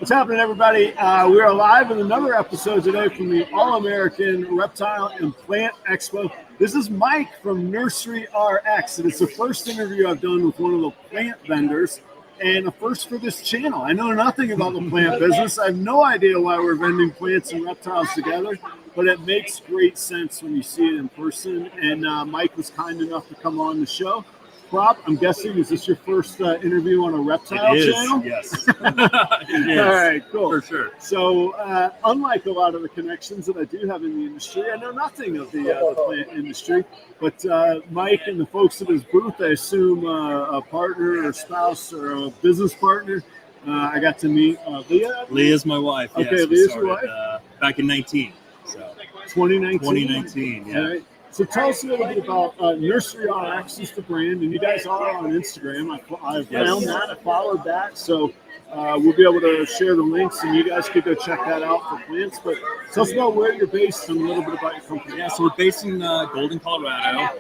What's happening, everybody? We are live in another episode today from the All-American Reptile and Plant Expo. This is Mike from Nursery RX, and it's the first interview I've done with one of the plant vendors, and a first for this channel. I know nothing about the plant business. I have no idea why we're vending plants and reptiles together, but it makes great sense when you see it in person, and Mike was kind enough to come on the show. Rob, I'm guessing, is this your first interview on a reptile channel? Yes. It is. All right, cool. For sure. So, unlike a lot of the connections that I do have in the industry, I know nothing of the plant industry, but Mike and the folks at his booth, I assume a partner or spouse or a business partner, I got to meet Leah. Leah's my wife. Okay, yes, Leah's your wife? Back in 19. So 2019? 2019, yeah. All right. So tell us a little bit about Nursery RX is the brand, and you guys are on Instagram. I found that, I followed that, so we'll be able to share the links, and you guys could go check that out for plants. But tell us about where you're based and a little bit about your company. Yeah, so we're based in Golden, Colorado.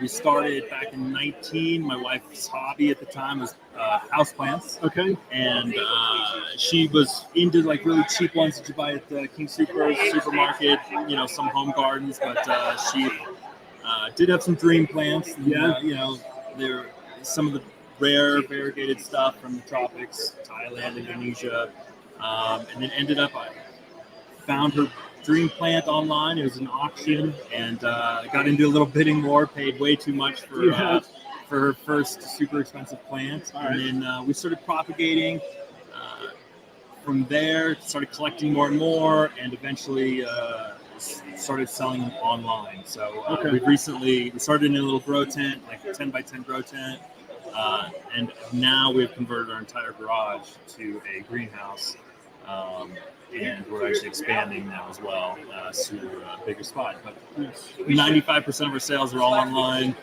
We started back in 19. My wife's hobby at the time was houseplants. Okay. And she was into like really cheap ones that you buy at the King Soopers supermarket, you know, some home gardens, but she did have some dream plants. Yeah. You know, they're some of the rare variegated stuff from the tropics, Thailand, Indonesia, and then ended up, I found her dream plant online. It was an auction, and got into a little bidding war, paid way too much for her first super expensive plant. All and then we started propagating. From there, started collecting more and more, and eventually started selling them online. So we started in a little grow tent, like a 10 by 10 grow tent, and now we've converted our entire garage to a greenhouse, and we're actually expanding now as well to a bigger spot. But 95% of our sales are all online.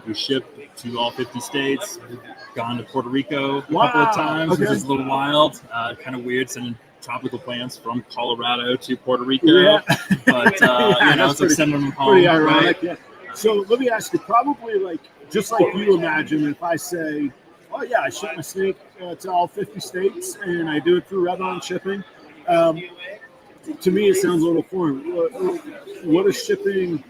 We ship to all 50 states. We've gone to Puerto Rico a couple of times, which is a little wild, kind of weird sending tropical plants from Colorado to Puerto Rico. Yeah. But, you know, it's like sending them home. Pretty ironic, right? yeah. So let me ask you, probably like, just like you imagine, if I say, oh yeah, I ship my snake to all 50 states and I do it through Redline Shipping, to me it sounds a little foreign. What is shipping?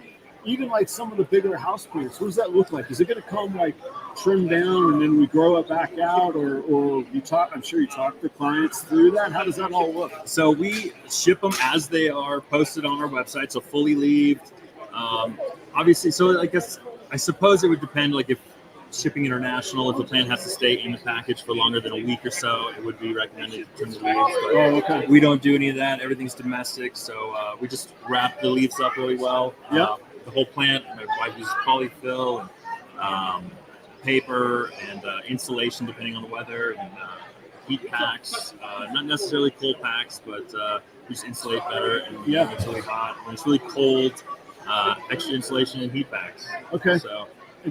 Even like some of the bigger house plants, what does that look like? Is it going to come like trimmed down and then we grow it back out, or you talk? I'm sure you talk to clients through that. How does that all look? So we ship them as they are posted on our website, so fully leaved. Obviously, so I suppose it would depend. Like if shipping international, if the plant has to stay in the package for longer than a week or so, it would be recommended to trim the leaves. But we don't do any of that. Everything's domestic, so we just wrap the leaves up really well. Yeah. The whole plant. My wife uses polyfill and paper and insulation depending on the weather, and heat packs, not necessarily cold packs, but we just insulate better. And when it's really hot, when it's really cold, extra insulation and heat packs. Okay.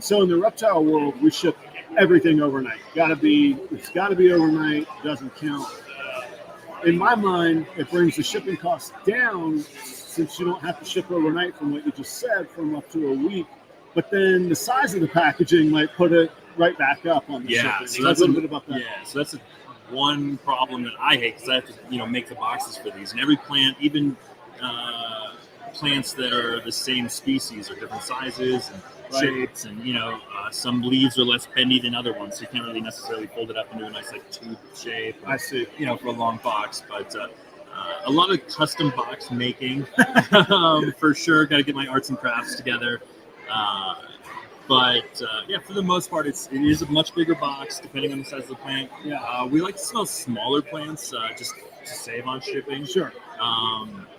So in the reptile world, we ship everything overnight. It's got to be overnight. Doesn't count. In my mind, it brings the shipping costs down, since you don't have to ship overnight from what you just said, from up to a week. But then the size of the packaging might put it right back up on the shipping. So that's a little bit about that. Yeah, so that's one problem that I hate, because I have to, make the boxes for these. And every plant, even plants that are the same species, are different sizes and shapes, and some leaves are less bendy than other ones, so you can't really necessarily fold it up into a nice like tube shape. I see. For a long box, but. A lot of custom box making, for sure. Got to get my arts and crafts together. But for the most part, it is a much bigger box depending on the size of the plant. Yeah. We like to sell smaller plants just to save on shipping. Sure.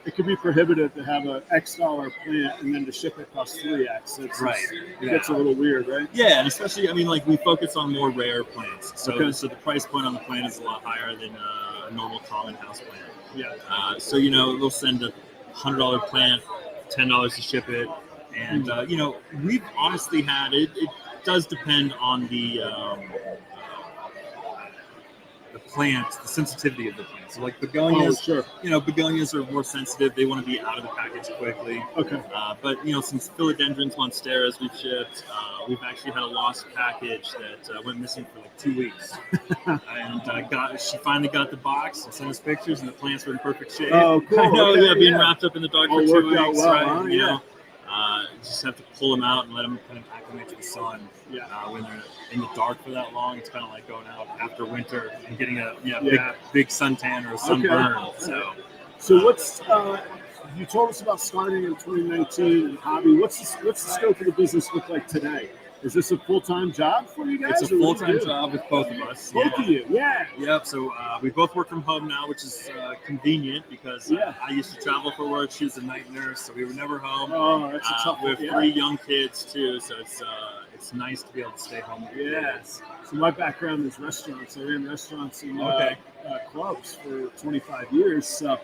It could be prohibitive to have an X dollar plant and then to ship it costs 3X. It gets a little weird, right? Yeah, and especially, we focus on more rare plants. So the price point on the plant is a lot higher than a normal common house plant. Yeah. They'll send a $100 plant, $10 to ship it, and we've honestly had it. It does depend on the plants, the sensitivity of the plants. So like begonias, sure. Begonias are more sensitive. They want to be out of the package quickly. Okay. But since philodendrons, monsteras, we've shipped, we've actually had a lost package that went missing for like 2 weeks. And she finally got the box and sent us pictures, and the plants were in perfect shape. Oh, cool. I know, okay, being wrapped up in the dark for 2 worked weeks, out well, right? huh? You know, just have to pull them out and let them kind of acclimate to the sun. When they're in the dark for that long, it's kind of like going out after winter and getting a big suntan or a sunburn. Okay. So what's you told us about starting in 2019 and hobby. What's the scope of the business look like today? Is this a full-time job for you guys? It's a full-time job with both of us. Both of you, yeah. Yep. So we both work from home now, which is convenient because I used to travel for work. She was a night nurse, so we were never home. Oh, that's a tough one. We have 3 young kids too, so it's nice to be able to stay home with kids. So my background is restaurants. I ran restaurants and clubs for 25 years. So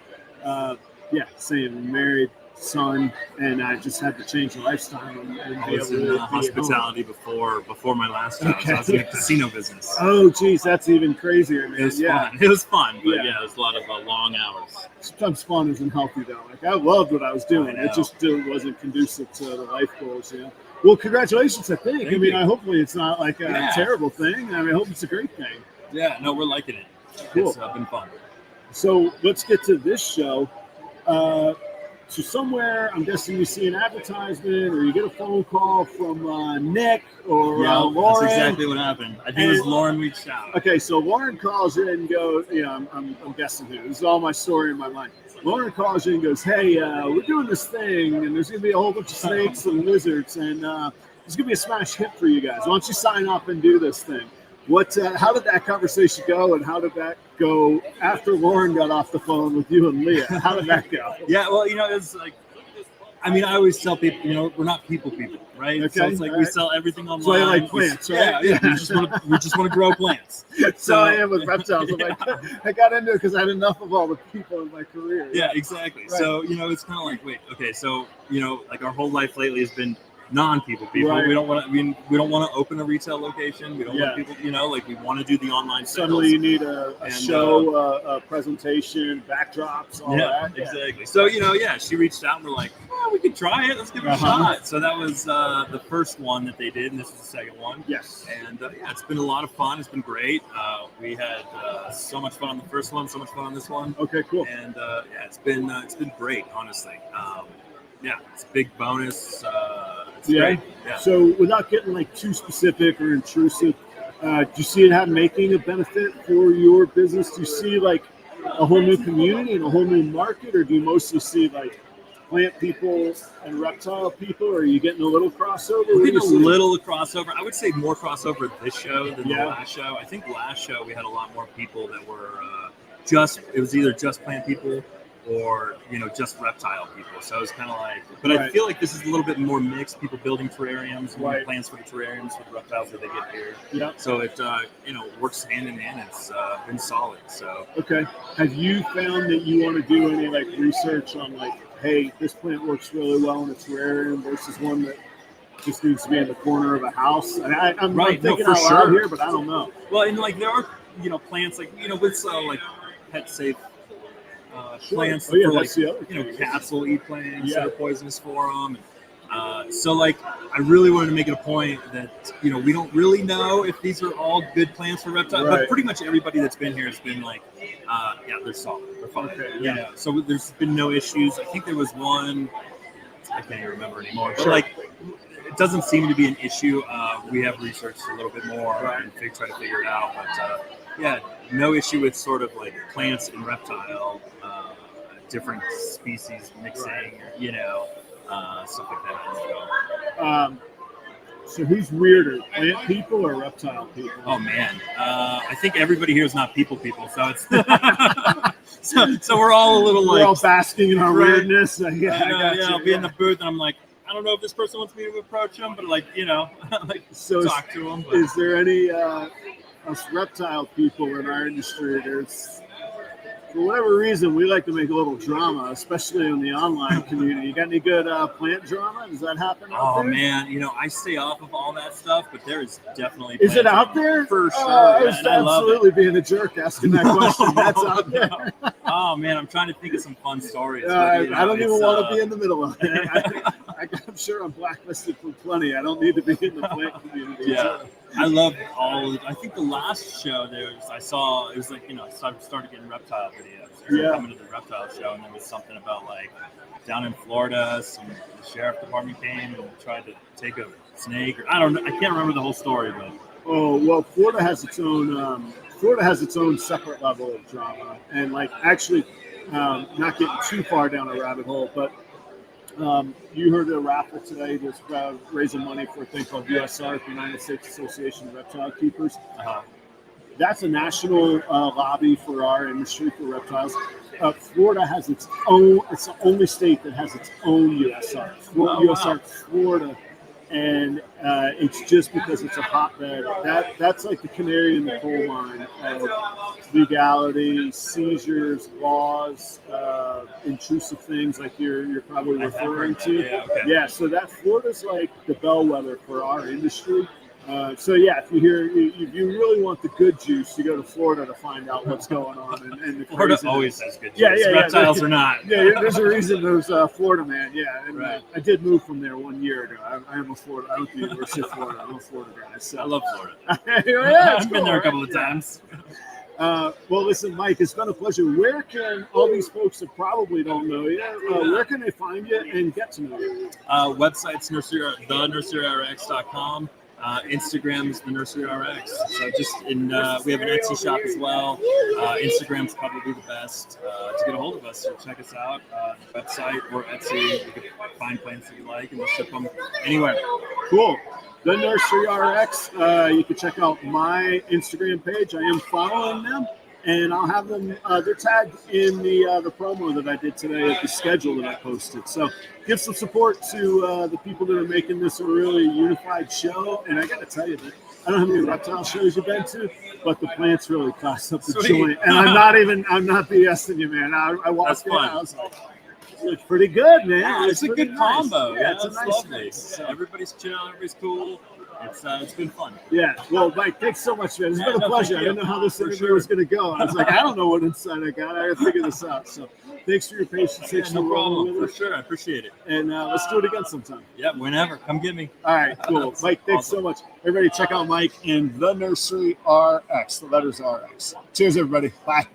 same. Married, son, and I just had to change the lifestyle and I was in hospitality before my last job. So I was in the casino business. Oh, geez, that's even crazier, man. It was fun, but it was a lot of long hours. Sometimes fun isn't healthy, though. Like, I loved what I was doing. It just wasn't conducive to the life goals, Well, congratulations, I think. Thank you. Hopefully it's not like a terrible thing. I hope it's a great thing. Yeah, no, we're liking it. Cool. It's been fun. So let's get to this show. So somewhere, I'm guessing you see an advertisement or you get a phone call from Nick or Lauren. That's exactly what happened. I think it was Lauren reached out. Okay, so Lauren calls in and goes, I'm guessing who. This is all my story in my mind. Lauren calls in and goes, hey, we're doing this thing, and there's going to be a whole bunch of snakes and lizards, and there's going to be a smash hit for you guys. Why don't you sign up and do this thing? How did that conversation go, and how did that go after Lauren got off the phone with you and Leah? How did that go? Yeah, well, it's like, I always tell people, we're not people, right? Okay, so it's like we sell everything online. So I like plants, right? Yeah. We just want to grow plants. So I am with reptiles. I got into it because I had enough of all the people in my career. Yeah, exactly. Right. So it's kind of like, wait, okay, so like our whole life lately has been non-people. Right. We don't want to open a retail location. We don't want people, we want to do the online sales. Suddenly you need a show, a presentation, backdrops, all that. Exactly. So, she reached out and we're like, we could try it. Let's give it a shot. So that was the first one that they did, and this is the second one. Yes. And it's been a lot of fun. It's been great. We had so much fun on the first one, so much fun on this one. Okay, cool. And it's been great, honestly. It's a big bonus. Great. Yeah. So without getting too specific or intrusive, do you see it making a benefit for your business? Do you see a whole new community and a whole new market, or do you mostly see plant people and reptile people? Or are you getting a little crossover? We're getting a little crossover. I would say more crossover this show than the last show. I think last show we had a lot more people that were it was either just plant people or just reptile people. So it's kind of like, but I feel like this is a little bit more mixed. People building terrariums, plants for the terrariums for the reptiles that they get here. Yeah. So it works hand in hand. It's been solid. So have you found that you want to do any research on hey, this plant works really well in a terrarium versus one that just needs to be in the corner of a house? I'm thinking out loud here, but I don't know. Well, and there are plants with pet safe. Plants for cats will eat plants that are poisonous for them. So I really wanted to make it a point that we don't really know if these are all good plants for reptiles, but pretty much everybody that's been here has been they're solid, they're fine. Okay, so there's been no issues. I think there was one, I can't even remember anymore, but it doesn't seem to be an issue. We have researched a little bit more and try to figure it out, but no issue with sort of plants and reptile, different species mixing, stuff like that. So who's weirder, plant people or reptile people? Oh man, I think everybody here is not people, so it's so we're all a little we're all basking in our weirdness. I'll be in the booth and I'm like, I don't know if this person wants me to approach them, but talk to them. But. Is there any us reptile people in our industry? There's for whatever reason, we like to make a little drama, especially in the online community. You got any good plant drama? Does that happen out there? Man, I stay off of all that stuff, but there is definitely. Is it out there? For sure. I was absolutely being a jerk asking that question. That's out there. Oh man, I'm trying to think of some fun stories. I don't even want to be in the middle of it. I'm sure I'm blacklisted from plenty. I don't need to be in the plant community. Yeah. I love I think the last show I saw, it was like, I started getting reptile videos. Yeah. Coming to the reptile show, and there was something about like down in Florida, the sheriff department came and tried to take a snake, or I don't know. I can't remember the whole story, but. Oh, well, Florida has its own separate level of drama. And like, actually, not getting too far down a rabbit hole, but you heard the raffle today, just raising money for a thing called USR, the United States Association of Reptile Keepers. That's a national lobby for our industry for reptiles. Florida has its own. It's the only state that has its own USR. USR Florida, and it's just because it's a hotbed. That's like the canary in the coal mine of legality, seizures, laws, intrusive things like you're probably referring to. Yeah, so that Florida's like the bellwether for our industry. So yeah, if you really want the good juice, you go to Florida to find out what's going on. And Florida always has good juice. Reptiles or not. Yeah, there's a reason there's Florida man. Yeah, and right. I did move from there 1 year ago. I am a Florida. I went to the University of Florida. I'm a Florida guy. So. I love Florida. I've been there a couple of times. Well, listen, Mike, it's been a pleasure. Where can all these folks that probably don't know you, where can they find you and get to know you? Website's thenurseryrx.com. Instagram is the Nursery RX. So we have an Etsy shop as well. Instagram's probably the best to get a hold of us. So check us out. Website or Etsy. You can find plants that you like, and we'll ship them anywhere. Cool. The Nursery RX. You can check out my Instagram page. I am following them, and I'll have them. They're tagged in the promo that I did today at the schedule that I posted. So give some support to the people that are making this a really unified show. And I got to tell you that I don't know how many reptile shows you've been to, but the plants really class up the joint. And I'm not BSing you, man. I walked in, I was like, it's pretty good, man. Yeah, it's a good nice combo. Yeah, it's a nice lovely. mix. So. Everybody's chill. Everybody's cool. It's been fun. Yeah. Well, Mike, thanks so much, man. It's been a pleasure. I didn't know how this interview was going to go. I was like, I don't know what insight I got. I got to figure this out. So thanks for your patience. Thanks no for problem. rolling with For sure. I appreciate it. And let's do it again sometime. Yeah, whenever. Come get me. All right, cool. Mike, thanks so much. Everybody check out Mike and the Nursery RX. The letters RX. Cheers, everybody. Bye.